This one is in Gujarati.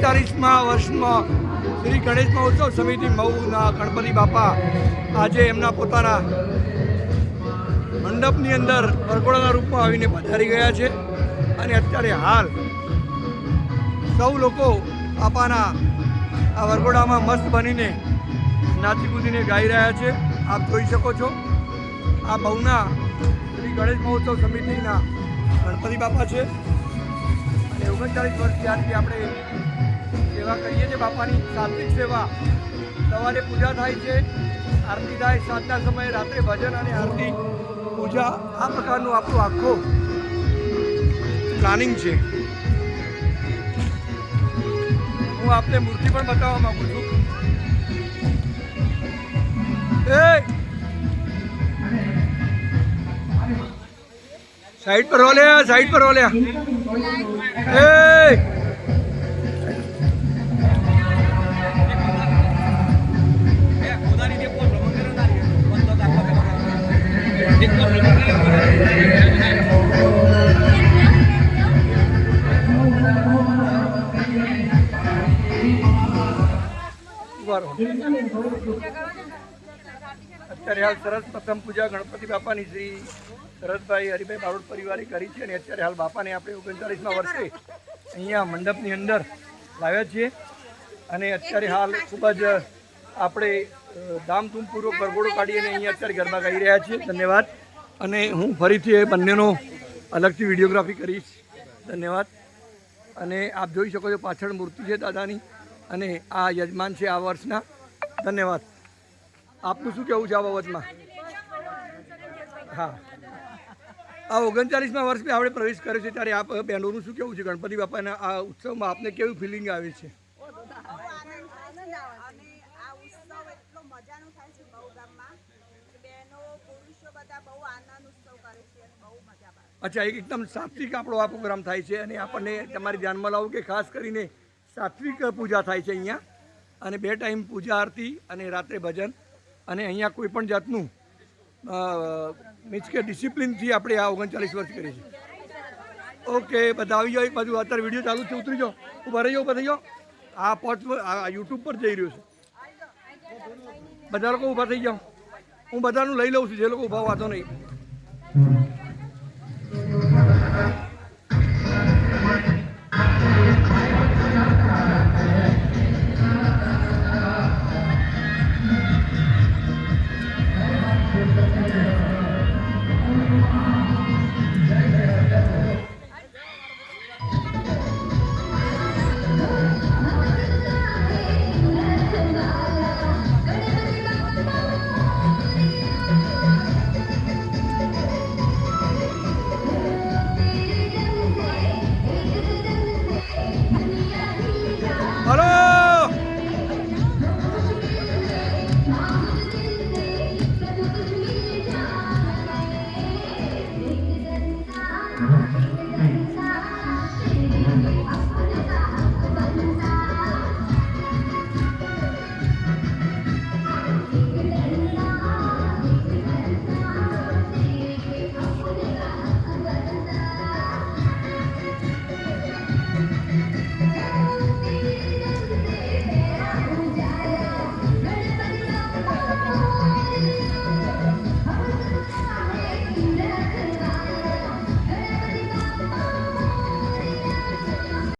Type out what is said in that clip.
39મા વર્ષમાં શ્રી ગણેશ મહોત્સવ સમિતિ મહુના ગણપતિ બાપા આજે એમના પોતાના મંડપની અંદર વરઘોડાના રૂપમાં આવીને પધારી ગયા છે અને અત્યારે હાલ સૌ લોકો બાપાના આ વરઘોડામાં મસ્ત બનીને નાચી કૂદીને ગાઈ રહ્યા છે। આપ જોઈ શકો છો આ મહુના શ્રી ગણેશ મહોત્સવ સમિતિના ગણપતિ બાપા છે અને 39 વર્ષ ત્યારથી આપણે સેવા કરીએ છીએ બાપાની સાત્વિક સેવા। સવારે પૂજા થાય છે, આરતી થાય, સાંજના સમયે રાત્રે ભજન અને આરતી પૂજા આ પ્રકારનું આપણું આખો પ્લાનિંગ છે। હું આપને મૂર્તિ પણ બતાવવા માંગુ છું। સાઈડ પર રોલ્યા, સાઈડ પર રોલ્યા। અત્યારે હાલ સરસ પ્રથમ પૂજા ગણપતિ બાપાની શ્રી શરદભાઈ હરિભાઈ બારોટ પરિવારે કરી છે અને અત્યારે હાલ બાપાને આપણે 39મા વર્ષે અહીંયા મંડપની અંદર લાવ્યા છીએ અને અત્યારે હાલ ખૂબ જ આપણે ધામધૂમપૂર્વક વરઘોડો કાઢીને અહીંયા અત્યારે ગરબા ગાઈ રહ્યા છીએ। ધન્યવાદ। અને હું ફરીથી એ બંનેનો અલગથી વિડીયોગ્રાફી કરીશ। ધન્યવાદ। અને આપ જોઈ શકો છો પાછળ મૂર્તિ છે દાદાની અને આ યજમાન છે આ વર્ષના। ધન્યવાદ। આપનું શું કહેવું છે આ બાબતમાં? હા, આ 39મા વર્ષમાં આપણે પ્રવેશ કર્યો છે ત્યારે આપ બહેનોનું શું કહેવું છે ગણપતિ બાપાના આ ઉત્સવમાં આપને કેવી ફિલિંગ આવે છે? અચ્છા, એકદમ સાત્વિક આપણો આ પ્રોગ્રામ થાય છે અને આપણને તમારી ધ્યાનમાં લાવું કે ખાસ કરીને સાત્વિક પૂજા થાય છે અહીંયા અને 2 ટાઈમ પૂજા આરતી અને રાત્રે ભજન અને અહીંયા કોઈ પણ જાતનું મીન્સ કે ડિસિપ્લિનથી આપણે આ 39 વર્ષ કરીએ છીએ। ઓકે, બધા આવી જાઓ એક બાજુ। અત્યારે વિડીયો ચાલુ છે, ઉતરી જાઓ, ઊભા રહી જાઓ, ઊભા થઈ જાઓ। આ પોસ્ટ આ યુટ્યુબ પર જઈ રહ્યો છે, બધા લોકો ઊભા થઈ જાઓ। હું બધાનું લઈ લઉં છું, જે લોકો ઊભા વાંધો નહીં।